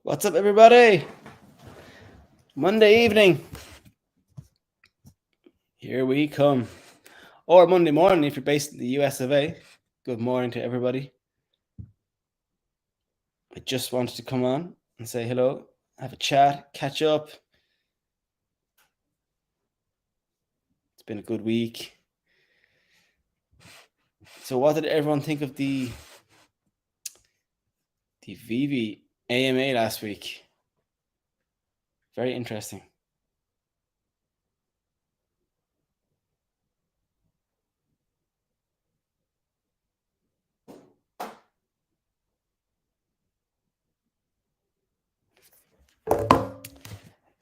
What's up, everybody? Monday evening. Here we come. Or Monday morning if you're based in the US of A. Good morning to everybody. I just wanted to come on and say hello, have a chat, catch up. It's been a good week. So what did everyone think of the VEVE AMA last week? Very interesting.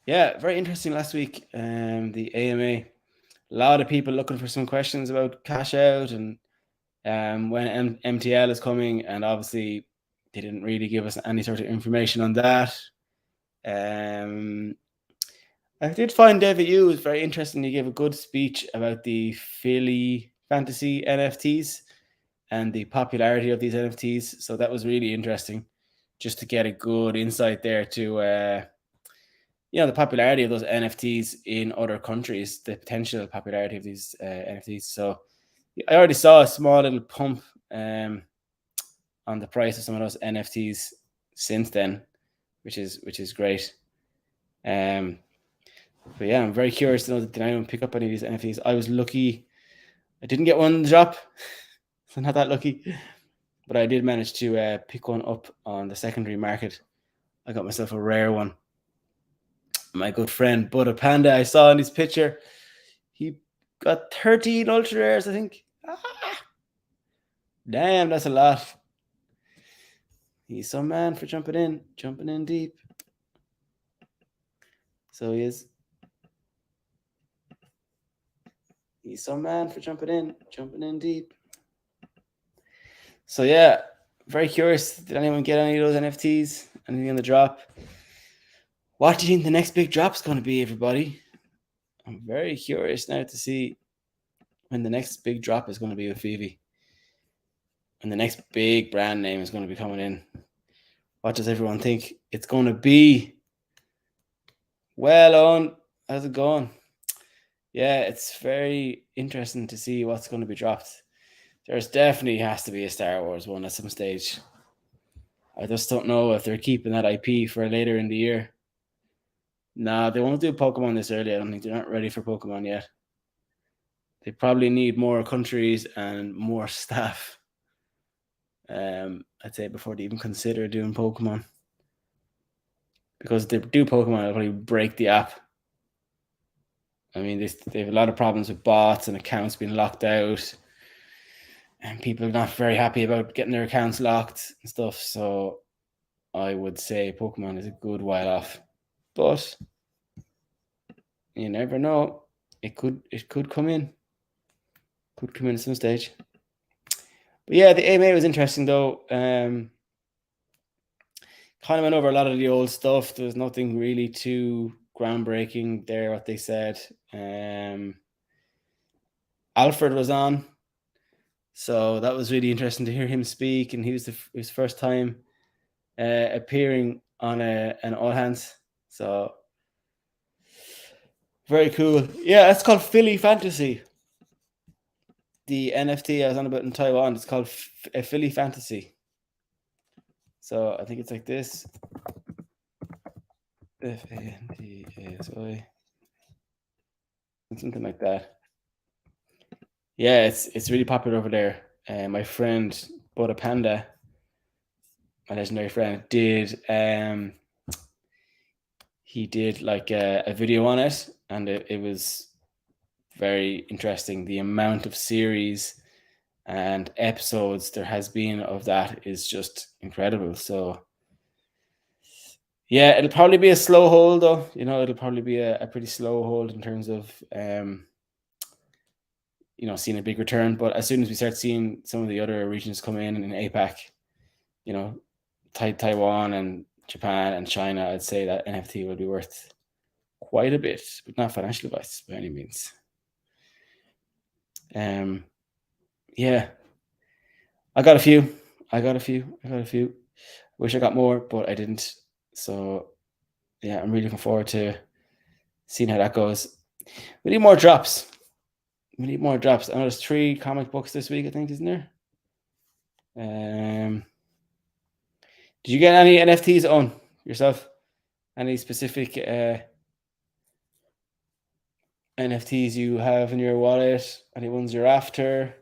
Yeah, very interesting last week. The AMA. A lot of people looking for some questions about cash out and when MTL is coming, and obviously they didn't really give us any sort of information on that. I did find David Yu was very interesting. He gave a good speech about the Philly fantasy NFTs and the popularity of these NFTs. So that was really interesting, just to get a good insight there to the popularity of those NFTs in other countries, the potential popularity of these NFTs. So I already saw a small little pump on the price of some of those NFTs since then, which is great. But yeah, I'm very curious to know, did anyone pick up any of these NFTs? I was lucky. I didn't get one in the drop. I'm not that lucky. But I did manage to pick one up on the secondary market. I got myself a rare one. My good friend Buddha Panda, I saw in his picture, he got 13 ultra rares, I think. Damn, that's a lot. He's some man for jumping in deep. So he is. He's some man for jumping in deep. So yeah, very curious. Did anyone get any of those NFTs? Anything on the drop? What do you think the next big drop is going to be, everybody? I'm very curious now to see when the next big drop is going to be with VEVE. And the next big brand name is going to be coming in. What does everyone think it's going to be? Well, Owen, how's it going? Yeah, it's very interesting to see what's going to be dropped. There's definitely has to be a Star Wars one at some stage. I just don't know if they're keeping that IP for later in the year. Nah, they won't do Pokemon this early. I don't think they're not ready for Pokemon yet. They probably need more countries and more staff. I'd say before they even consider doing Pokemon. Because if they do Pokemon, it'll probably break the app. I mean, they have a lot of problems with bots and accounts being locked out. And people are not very happy about getting their accounts locked and stuff. So I would say Pokemon is a good while off. But you never know. It could come in. Could come in at some stage. But yeah, the AMA was interesting though. Kind of went over a lot of the old stuff. There was nothing really too groundbreaking there, what they said. Alfred was on. So that was really interesting to hear him speak. And he was his first time appearing on an all hands. So very cool. Yeah, it's called Philly Fantasy. The NFT I was on about in Taiwan, it's called Philly Fantasy. So I think it's like this. F-A-N-T-A-S-I. Something like that. Yeah, it's really popular over there. My friend Buddha Panda, my legendary friend, did he did like a video on it, and it was very interesting. The amount of series and episodes there has been of that is just incredible. So yeah, it'll probably be a slow hold though. It'll probably be a pretty slow hold in terms of seeing a big return. But as soon as we start seeing some of the other regions come in APAC, Taiwan and Japan and China, I'd say that NFT will be worth quite a bit, but not financial advice by any means. Yeah, I got a few. Wish I got more, but I didn't. So yeah, I'm really looking forward to seeing how that goes. We need more drops. We need more drops. I know there's 3 comic books this week, I think, isn't there? Did you get any NFTs on yourself? Any specific NFTs you have in your wallet? Any ones you're after?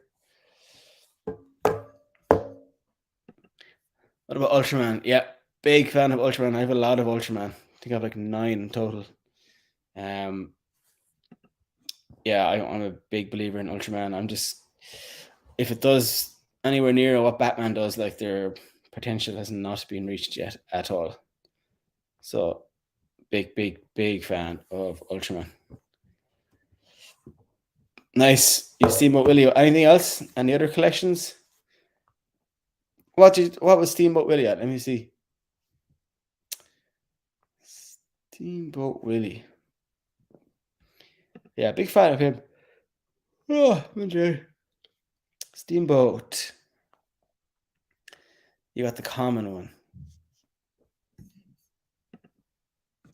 What about Ultraman? Yeah, big fan of Ultraman. I have a lot of Ultraman. I think I have like 9 in total. Yeah, I'm a big believer in Ultraman. I'm just, if it does anywhere near what Batman does, like their potential has not been reached yet at all. So big fan of Ultraman. Nice. You Steamboat Willie. Anything else? Any other collections? What was Steamboat Willie at? Let me see. Steamboat Willie. Yeah, big fan of him. Oh, enjoy. Steamboat. You got the common one.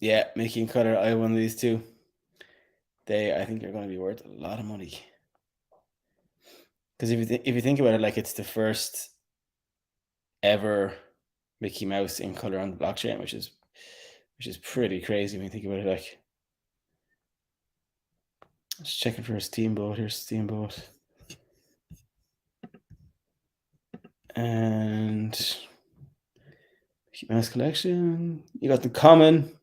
Yeah, making color. I have one of these too. I think they're going to be worth a lot of money. Because if you think about it, like it's the first ever Mickey Mouse in color on the blockchain, which is pretty crazy when you think about it. Like, just checking for a Steamboat. Here's Steamboat, and Mickey Mouse collection. You got the common.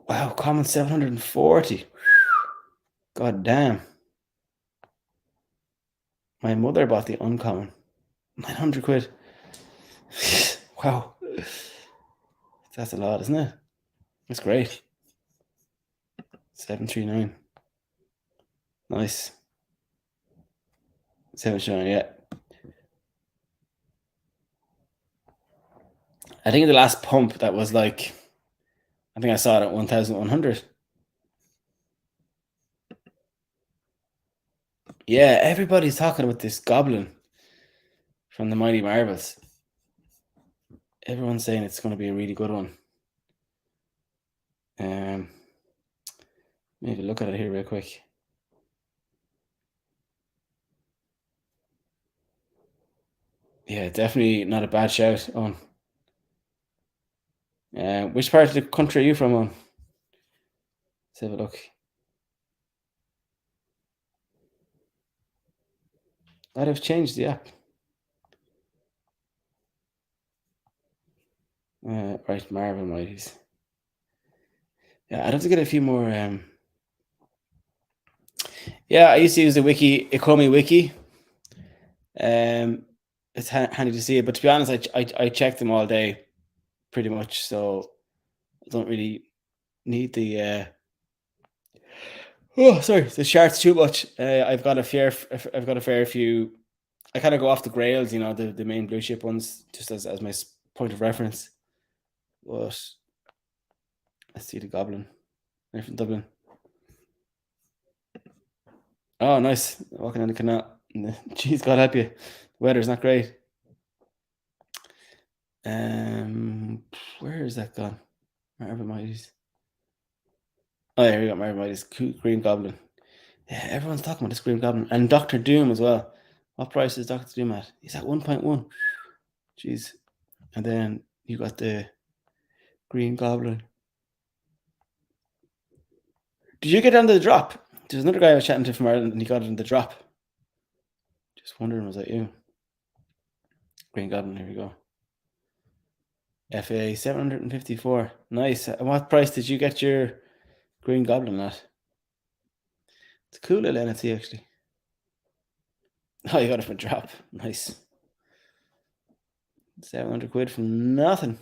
Wow, common 740. God damn. My mother bought the uncommon. 900 quid. Wow. That's a lot, isn't it? That's great. 739. Nice. 739, yeah. I think the last pump that was like, I think I saw it at 1,100. Yeah, everybody's talking about this goblin from the Mighty Marvels. Everyone's saying it's going to be a really good one. Maybe look at it here real quick. Yeah, definitely not a bad shout on. Which part of the country are you from on? Let's have a look. I'd have changed the app. Right, Marvel Mighties. Yeah, I'd have to get a few more. Yeah, I used to use the wiki, Ecomi Wiki. It's handy to see it, but to be honest, I check them all day, pretty much. So I don't really need the. Oh, sorry, the charts too much. I've got a fair few. I kind of go off the Grails, you know, the main blue chip ones, just as my point of reference. But let's see the Goblin. They're from Dublin. Oh, nice. Walking on the canal. Jeez, God help you. The weather's not great. Where is that gone? Marvel Mighties. Oh, yeah, we got Marvel Mighties. Green Goblin. Yeah, everyone's talking about this Green Goblin. And Doctor Doom as well. What price is Doctor Doom at? He's at 1.1. Jeez. And then you got the Green Goblin. Did you get onto the drop? There's another guy I was chatting to from Ireland and he got it in the drop. Just wondering, was that you? Green Goblin, here we go. FA 754. Nice. And what price did you get your Green Goblin at? It's a cool little NFT actually. Oh, you got it from a drop. Nice. 700 quid from nothing.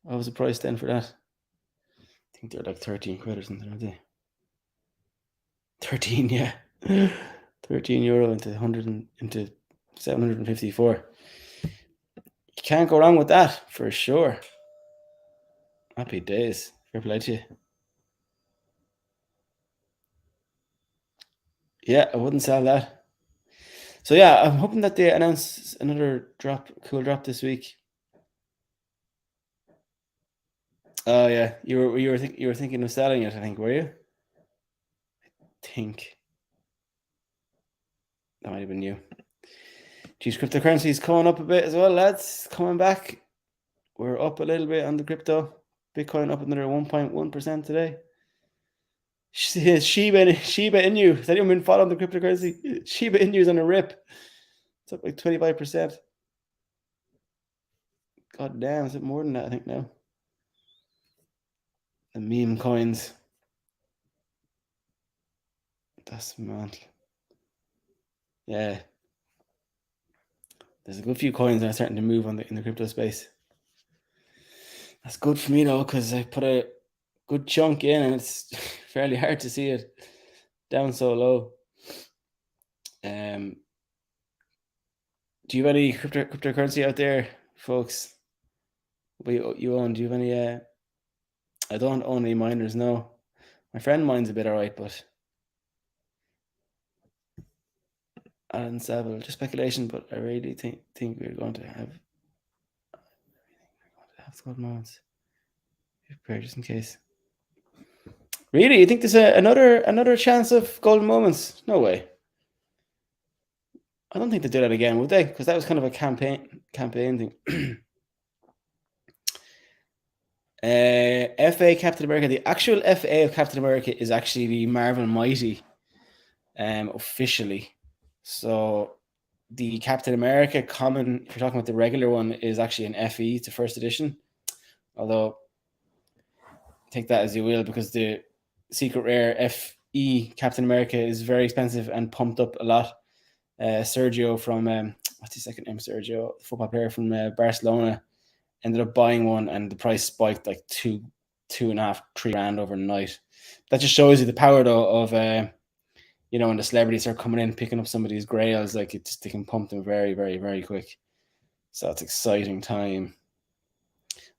What was the price then for that? I think they're like 13 quid or something, aren't they? 13, yeah. 13 euro into 100 into 754. You can't go wrong with that for sure. Happy days. Fair play to you. Yeah, I wouldn't sell that. So yeah, I'm hoping that they announce another cool drop this week. Oh yeah, you were thinking of selling it, I think, were you? Think that might have been you. Geez, cryptocurrency is coming up a bit as well, lads. Coming back. We're up a little bit on the crypto. Bitcoin up another 1.1% today. Shiba Inu. Has anyone been following the cryptocurrency? Shiba Inu is on a rip. It's up like 25%. God damn, is it more than that, I think, now? The meme coins. That's mad. Yeah. There's a good few coins that are starting to move in the crypto space. That's good for me though, because I put a good chunk in and it's fairly hard to see it down so low. Do you have any cryptocurrency out there, folks? You own? Do you have any? I don't own any miners. No, my friend mines a bit alright, but Alan Saville, just speculation. But I really think we're going to have good moments. Prepare just in case. Really, you think there's another chance of golden moments? No way. I don't think they do that again, would they? Because that was kind of a campaign thing. FA Captain America. The actual FA of Captain America is actually the Marvel Mighty, officially. So the Captain America common, if you're talking about the regular one, is actually an FE. It's a first edition. Although take that as you will, because the secret rare FE Captain America is very expensive and pumped up a lot. Sergio from what's his second name? Sergio, the football player from Barcelona, ended up buying one, and the price spiked like two and a half, $3,000 overnight. That just shows you the power though of when the celebrities are coming in picking up some of these grails, like they can pump them very, very, very quick. So it's exciting time.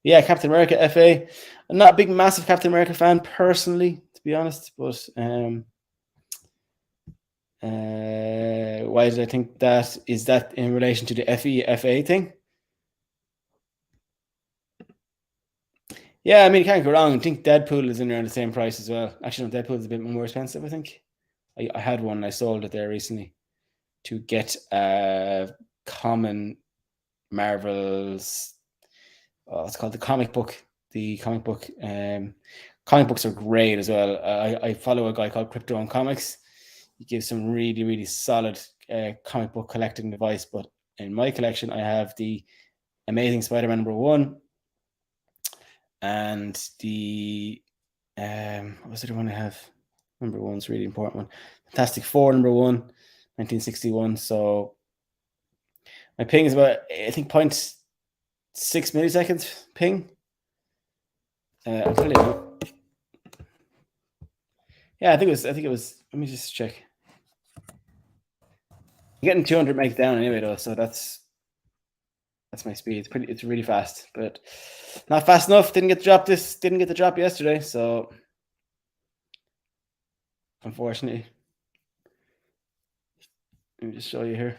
Yeah, Captain America FA. I'm not a big, massive Captain America fan personally, to be honest, but why did I think that? Is that in relation to the FE FA thing? Yeah, I mean, you can't go wrong. I think Deadpool is in around the same price as well. Actually, no, Deadpool is a bit more expensive, I think. I had one. I sold it there recently to get a common Marvel's. Oh, it's called the comic book. The comic book. Comic books are great as well. I follow a guy called Crypto on Comics. He gives some really, really solid comic book collecting advice. But in my collection, I have the Amazing Spider-Man #1 and the what was the one I have? #1's really important one. Fantastic Four #1, 1961. So my ping is about, I think, 0.6 milliseconds ping. I'll tell you. Yeah, I think it was. Let me just check. I'm getting 200 megs down anyway, though, so that's my speed. It's really fast, but not fast enough. Didn't get the drop yesterday, so unfortunately. Let me just show you here.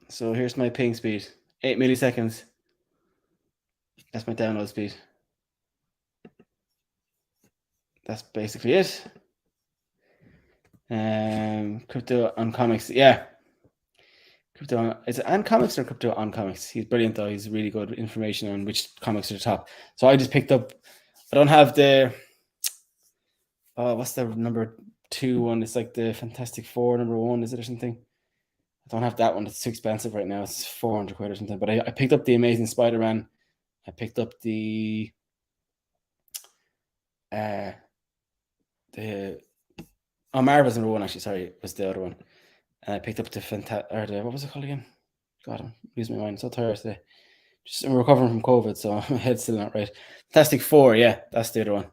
So here's my ping speed, 8 milliseconds. That's my download speed. That's basically it. Crypto on Comics, yeah. Crypto, is it on Comics or Crypto on Comics? He's brilliant though. He's really good information on which comics are the top. So I just picked up. I don't have the. What's the #2 one? It's like the Fantastic Four #1, is it, or something? I don't have that one. It's too expensive right now. It's 400 quid or something. But I picked up the Amazing Spider-Man. I picked up the Marvel's #1, actually. Sorry, was the other one. And I picked up the what was it called again? God, I'm losing my mind. I'm so tired today. I'm recovering from COVID, so my head's still not right. Fantastic Four, yeah, that's the other one.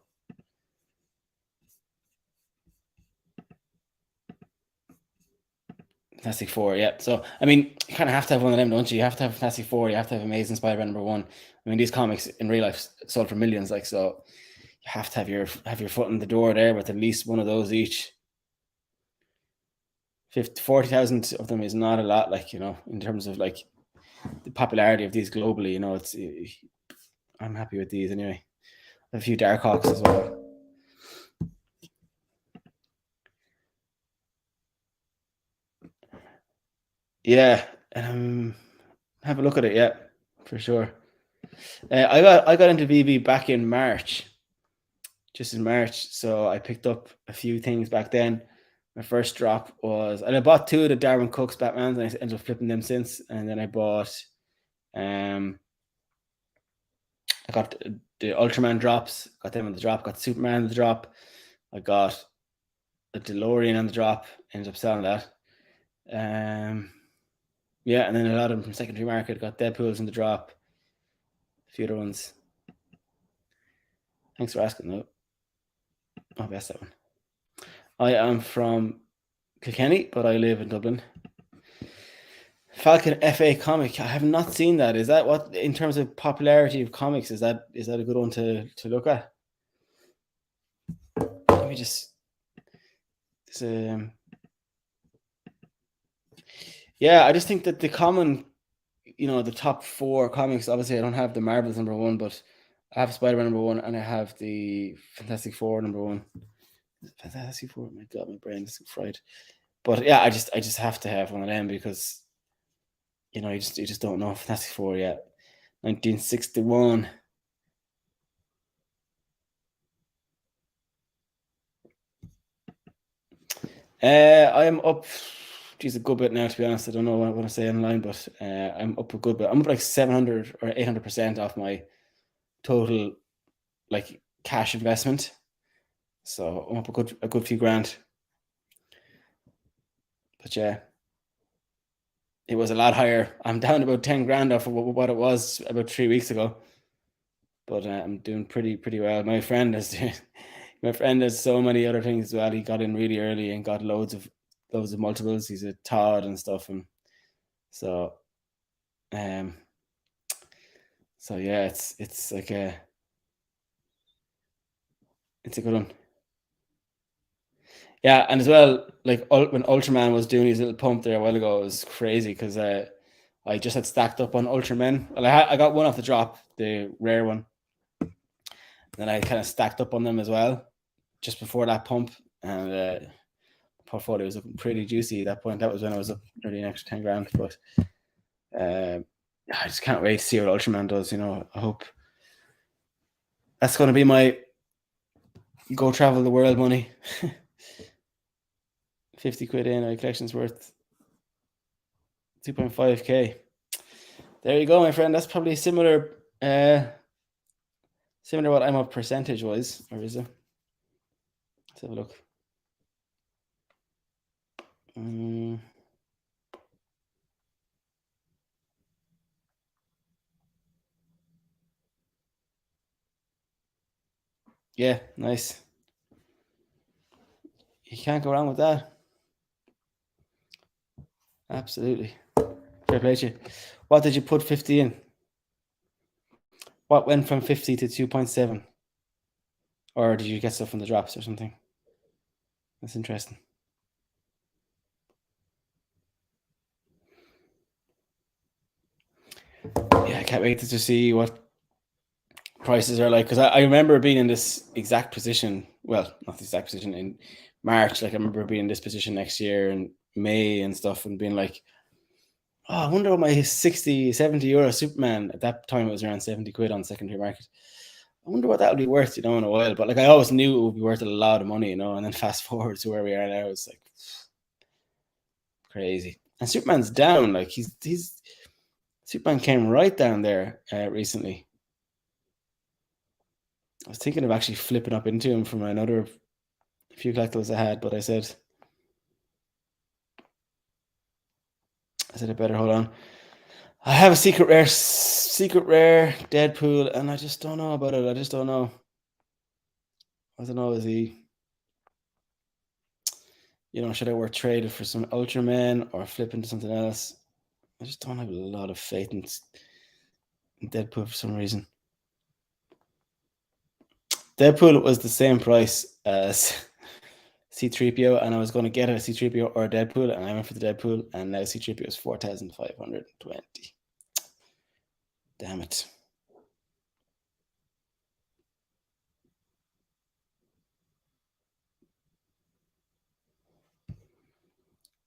Fantastic Four, yeah. So, I mean, you kind of have to have one of them, don't you? You have to have Fantastic Four. You have to have Amazing Spider-Man #1. I mean, these comics in real life sold for millions, like, so you have to have your foot in the door there with at least one of those each. 40,000 of them is not a lot, like, you know, in terms of like the popularity of these globally. You know, it's I'm happy with these anyway. A few Dark Hawks as well. Yeah, have a look at it. Yeah, for sure. I got into VB back in March, just in March. So I picked up a few things back then. My first drop was, and I bought two of the Darwin Cook's Batmans, and I ended up flipping them since. And then I bought, I got the Ultraman drops, got them on the drop, got Superman on the drop. I got a DeLorean on the drop, ended up selling that. Yeah, and then a lot of them from secondary market, got Deadpool's in the drop, a few other ones. Thanks for asking, though. Oh, that's that one. I am from Kilkenny, but I live in Dublin. Falcon FA comic. I have not seen that. Is that what, in terms of popularity of comics, is that a good one to look at? Let me just. Yeah, I just think that the common, you know, the top four comics. Obviously, I don't have the Marvels #1, but I have Spider-Man #1, and I have the Fantastic Four #1. Fantastic Four. My God, my brain is fried. But yeah, I just have to have one of them because, you know, you just don't know Fantastic Four yet. 1961. I am up. Geez, a good bit now, to be honest. I don't know what I want to say online, but I'm up a good bit. I'm up like 700 or 800% off my total like cash investment. So I'm up a good few grand. But yeah, it was a lot higher. I'm down about 10 grand off of what it was about 3 weeks ago. But I'm doing pretty well. My friend has so many other things as well. He got in really early and got loads of multiples. He's a Todd and stuff, and so so yeah, it's like it's a good one. Yeah, and as well, like when Ultraman was doing his little pump there a while ago, it was crazy because I just had stacked up on Ultraman. Well, I got one off the drop, the rare one. Then I kind of stacked up on them as well, just before that pump, and portfolio was looking pretty juicy at that point. That was when I was up nearly an extra 10 grand. But I just can't wait to see what Ultraman does. You know, I hope that's going to be my go travel the world money. 50 quid in, my collection's worth 2.5k. There you go, my friend. That's probably similar what I'm up percentage wise, or is it? Let's have a look. Yeah, nice. You can't go wrong with that. Absolutely. Fair play to you. What did you put 50 in? What went from 50 to 2.7? Or did you get stuff from the drops or something? That's interesting. Yeah, I can't wait to see what prices are like, because I remember being in this exact position. Well, not the exact position in March. Like, I remember being in this position next year in May and stuff, and being like, oh, I wonder what my 60, 70 euro Superman, at that time it was around 70 quid on secondary market. I wonder what that would be worth, you know, in a while. But like, I always knew it would be worth a lot of money, you know. And then fast forward to where we are now, it's like crazy. And Superman's down. Like, he's Superman came right down there recently. I was thinking of actually flipping up into him from another few collectibles I had, but I said I better hold on. I have a secret rare Deadpool, and I just don't know about it. I just don't know. I don't know. Is he, you know, should I work trade it for some Ultraman or flip into something else? I just don't have a lot of faith in Deadpool for some reason. Deadpool was the same price as C3PO, and I was going to get a C3PO or a Deadpool, and I went for the Deadpool, and now C3PO is 4,520. Damn it.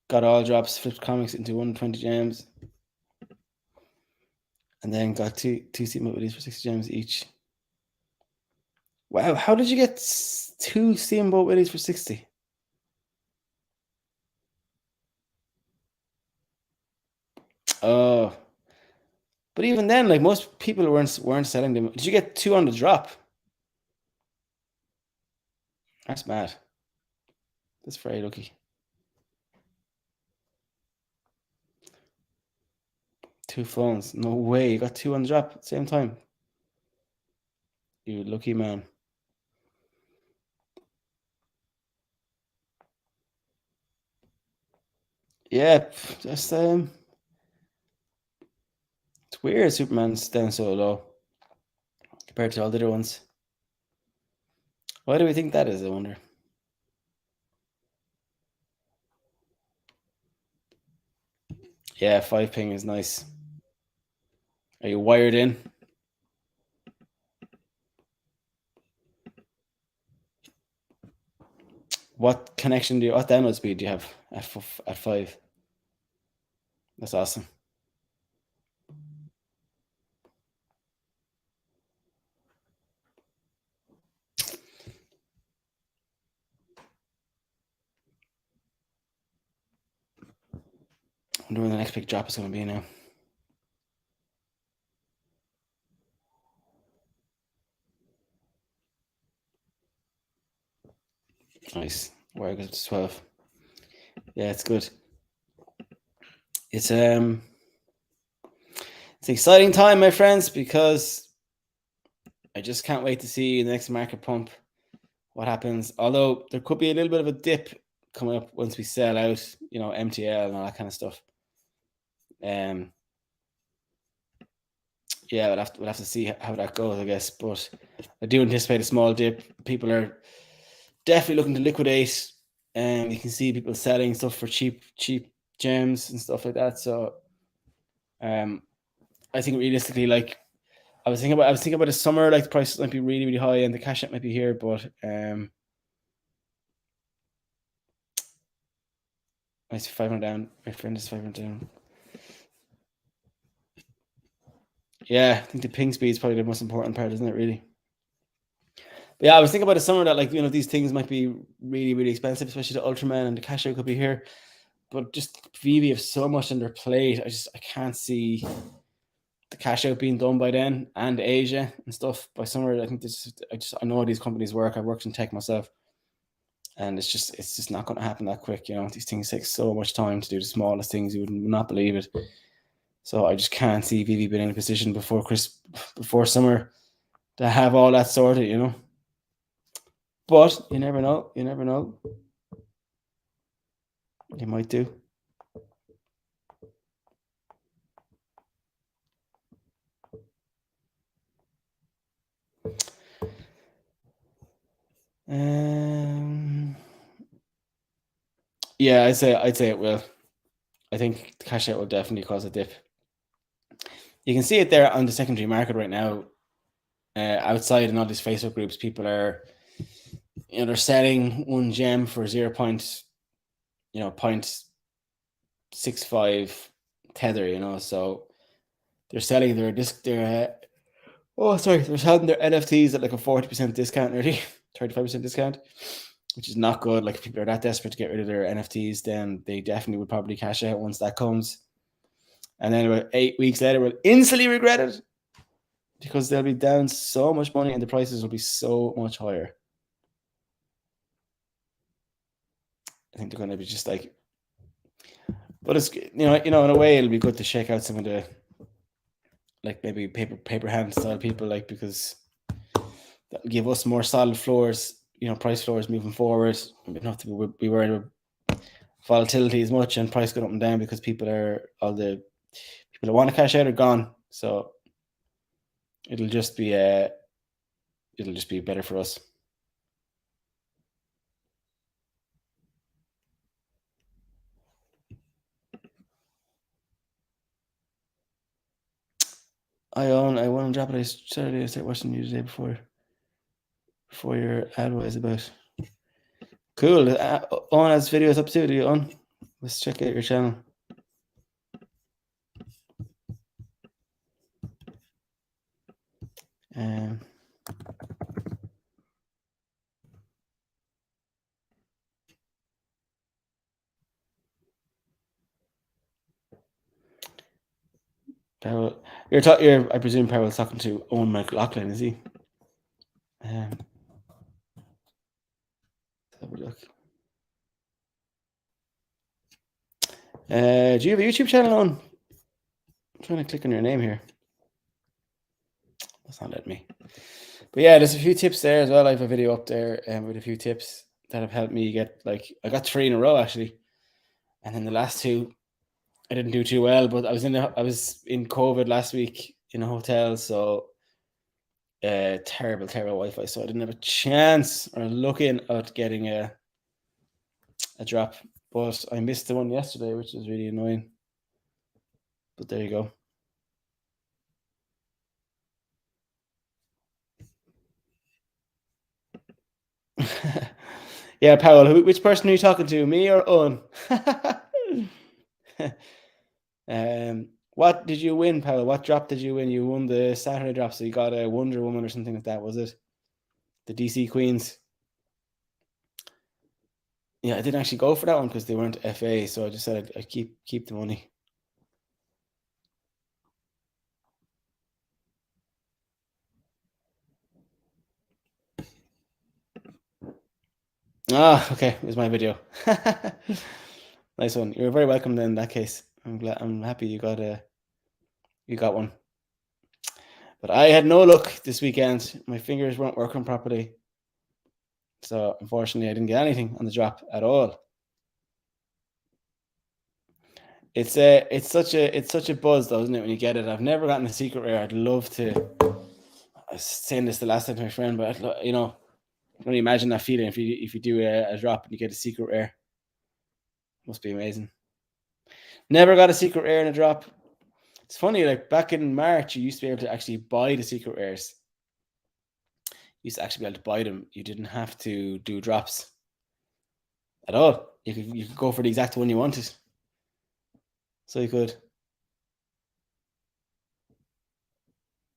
Got all drops, flipped comics into 120 gems, and then got two seat mobilities for 60 gems each. Wow, how did you get two steamboat mobilities for 60? Oh, but even then, like most people weren't selling them. Did you get two on the drop? That's mad. That's very lucky. Two phones. No way. You got two on the drop at the same time. You lucky man. Yeah, just it's weird Superman's down so low compared to all the other ones. Why do we think that is, I wonder? Yeah, 5 ping is nice. Are you wired in? What download speed do you have at 5? That's awesome. I wonder when the next big drop is going to be now. Nice. Wire goes up to 12. Yeah, it's good. It's an exciting time, my friends, because I just can't wait to see the next market pump. What happens? Although there could be a little bit of a dip coming up once we sell out, MTL and all that kind of stuff. Yeah, we'll have to see how that goes, I guess. But I do anticipate a small dip. People are definitely looking to liquidate, and you can see people selling stuff for cheap gems and stuff like that. So, I think realistically, like I was thinking about the summer, like the prices might be really, really high, and the cash out might be here, but I see 500 down. My friend is 500 down. Yeah, I think the ping speed is probably the most important part, isn't it? Really. But yeah, I was thinking about the summer that these things might be really, really expensive, especially the Ultraman, and the cash out could be here. But just VEVE have so much on their plate. I can't see the cash out being done by then, and Asia and stuff by summer. I think I know how these companies work. I worked in tech myself, and it's just not going to happen that quick. These things take so much time to do the smallest things. You would not believe it. So I just can't see VEVE being in a position before summer to have all that sorted. But you never know. You never know. You might do. Yeah, I'd say it will. I think the cash out will definitely cause a dip. You can see it there on the secondary market right now. Outside in all these Facebook groups, people are, they're selling one gem for 0.65 tether. So they're selling they're selling their NFTs at like a 40% discount, nearly 35% discount, which is not good. Like if people are that desperate to get rid of their NFTs, then they definitely would probably cash out once that comes. And then about 8 weeks later, will instantly regret it because they'll be down so much money and the prices will be so much higher. I think they're going to be just like, but it's in a way it'll be good to shake out some of the like maybe paper hand style people, like, because that'll give us more solid floors, price floors moving forward. We don't have to be worried about volatility as much and price going up and down because all the people that want to cash out are gone. So it'll just be it'll just be better for us. I won on drop it Saturday. I started watching you the day before your ad was about. Cool. Owen has videos up too. Do you, Owen? Let's check out your channel. Powell, I presume Powell's talking to Owen McLaughlin, is he? Let's have a look. Do you have a YouTube channel, Owen? I'm trying to click on your name here. That's not letting me. But yeah, there's a few tips there as well. I have a video up there with a few tips that have helped me get, like, I got 3 in a row actually, and then the last 2 I didn't do too well. But I was in COVID last week in a hotel, so terrible Wi-Fi, so I didn't have a chance or looking at getting a drop. But I missed the one yesterday, which is really annoying. But there you go. Yeah, Powell, which person are you talking to, me or Owen? What did you win, Powell? What drop did you win? You won the Saturday drop, so you got a Wonder Woman or something like that, was it? The DC Queens. Yeah, I didn't actually go for that one because they weren't FA, so I just said I'd keep the money. Ah, okay, it was my video. Nice one. You're very welcome then in that case. I'm happy you got one. But I had no luck this weekend. My fingers weren't working properly. So unfortunately I didn't get anything on the drop at all. It's such a buzz though, isn't it, when you get it? I've never gotten a secret rare. I'd love to. I was saying this the last time to my friend, but I can only imagine that feeling if you do a drop and you get a secret rare. Must be amazing. Never got a secret rare in a drop. It's funny, like back in March, you used to be able to actually buy the secret rares. You used to actually be able to buy them. You didn't have to do drops at all. You could go for the exact one you wanted. So you could.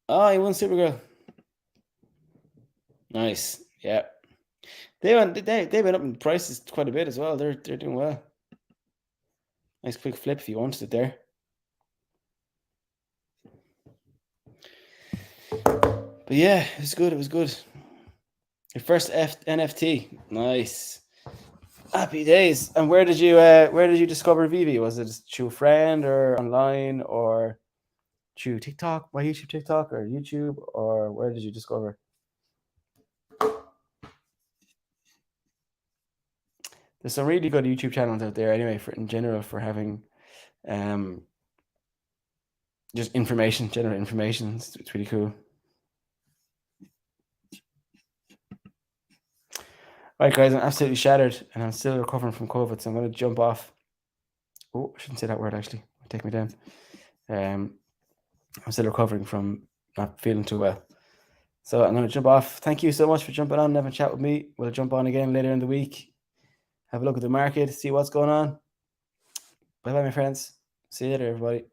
Oh, you won Supergirl. Nice. Yeah. They've been up in prices quite a bit as well. They're doing well. Nice quick flip if you wanted it there. But yeah, it was good. It was good. Your first NFT. Nice. Happy days. And where did you discover VEVE? Was it through a friend or online or through TikTok, my YouTube TikTok or YouTube, or where did you discover? There's some really good YouTube channels out there anyway in general for having just general information. It's really cool. Right, guys, I'm absolutely shattered and I'm still recovering from COVID, so I'm going to jump off. Oh, I shouldn't say that word actually. It'll take me down. I'm still recovering from not feeling too well. So I'm going to jump off. Thank you so much for jumping on and having a chat with me. We'll jump on again later in the week. Have a look at the market, see what's going on. Bye-bye, my friends. See you later, everybody.